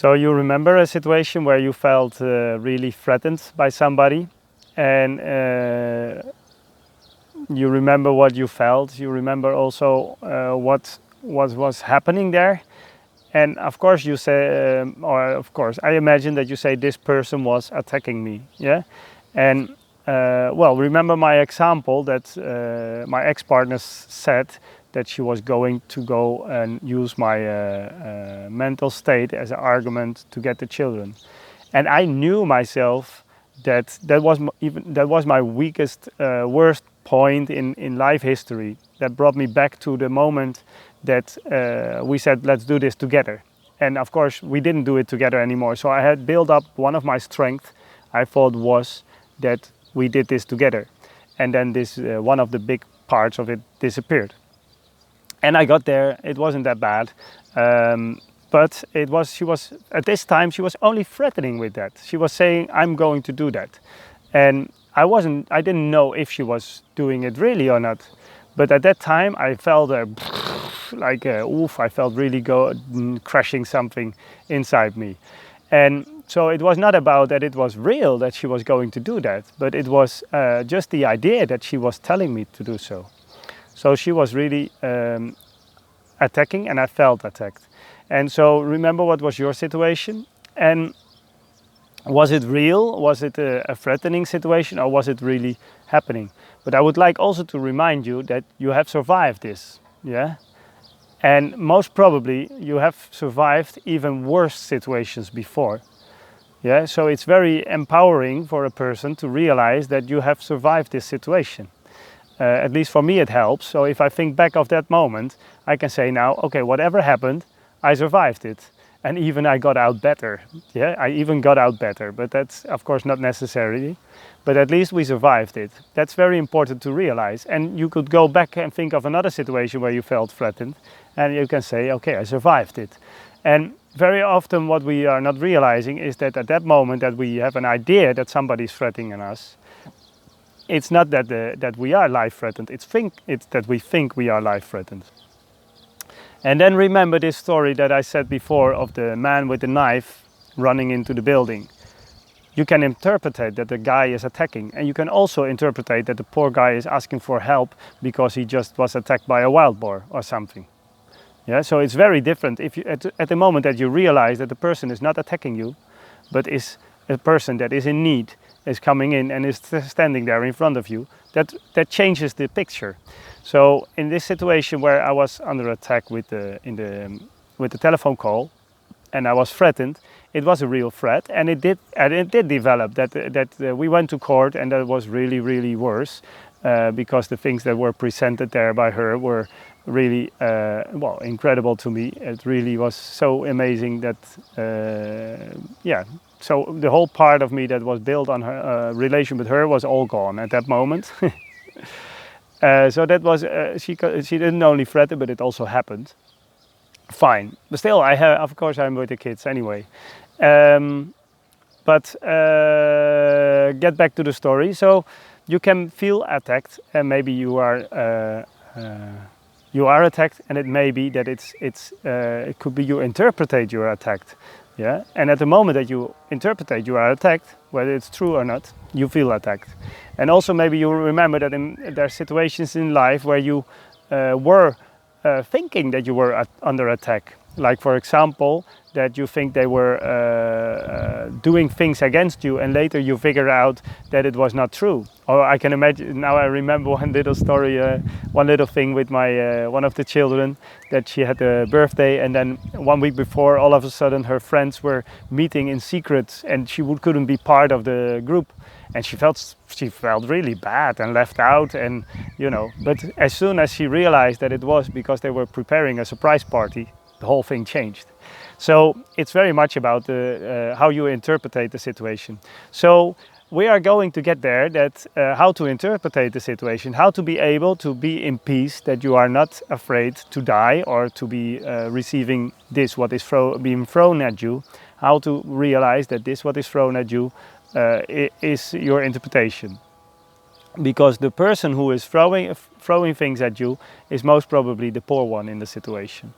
So you remember a situation where you felt really threatened by somebody, and you remember what you felt. You remember also what was happening there. And of course you say, or of course, I imagine that you say this person was attacking me, yeah? And well, remember my example that my ex-partner said that she was going to go and use my mental state as an argument to get the children. And I knew myself that that was my weakest, worst point in life history. That brought me back to the moment that we said, let's do this together. And of course, we didn't do it together anymore. So I had built up one of my strengths, I thought, was that we did this together. And then this one of the big parts of it disappeared. And I got there, it wasn't that bad. But she was, at this time, she was only threatening with that. She was saying, I'm going to do that. And I didn't know if she was doing it really or not. But at that time, I felt like oof, I felt really crashing something inside me. And so it was not about that it was real that she was going to do that, but it was just the idea that she was telling me to do so. So she was really attacking, and I felt attacked. And so remember, what was your situation? And was it real? Was it a threatening situation, or was it really happening? But I would like also to remind you that you have survived this, yeah? And most probably you have survived even worse situations before. Yeah, so it's very empowering for a person to realize that you have survived this situation. At least for me it helps. So if I think back of that moment, I can say now, okay, whatever happened, I survived it. And even I got out better. Yeah, I even got out better, but that's of course not necessarily. But at least we survived it. That's very important to realize. And you could go back and think of another situation where you felt threatened, and you can say, okay, I survived it. And very often what we are not realizing is that at that moment that we have an idea that somebody is threatening us, it's not that we are life threatened, it's that we think we are life threatened. And then remember this story that I said before of the man with the knife running into the building. You can interpret that the guy is attacking, and you can also interpret that the poor guy is asking for help because he just was attacked by a wild boar or something. Yeah, so it's very different if you, at the moment that you realize that the person is not attacking you, but is a person that is in need, is coming in and is standing there in front of you, that changes the picture. So in this situation where I was under attack with the telephone call, and I was threatened, it was a real threat, and it did develop that we went to court, and that was really, really worse because the things that were presented there by her were really well, incredible to me. It really was so amazing that yeah. So the whole part of me that was built on her relation with her was all gone at that moment. So that was she didn't only threaten, but it also happened. Fine, but still, of course I'm with the kids anyway. But get back to the story. So you can feel attacked, and maybe you are attacked, and it may be that it could be you interpret you're attacked. Yeah, and at the moment that you interpret you are attacked, whether it's true or not, you feel attacked. And also maybe you remember that there are situations in life where you were thinking that you were under attack. Like, for example, that you think they were doing things against you, and later you figure out that it was not true. Or I can imagine, now I remember one little story, one little thing with my one of the children, that she had a birthday, and then 1 week before, all of a sudden her friends were meeting in secret, and she couldn't be part of the group. And she felt really bad and left out, and you know. But as soon as she realized that it was because they were preparing a surprise party, the whole thing changed. So it's very much about how you interpret the situation. So we are going to get there, that how to interpret the situation, how to be able to be in peace, that you are not afraid to die or to be receiving this what is being thrown at you, how to realize that this what is thrown at you is your interpretation. Because the person who is throwing things at you is most probably the poor one in the situation.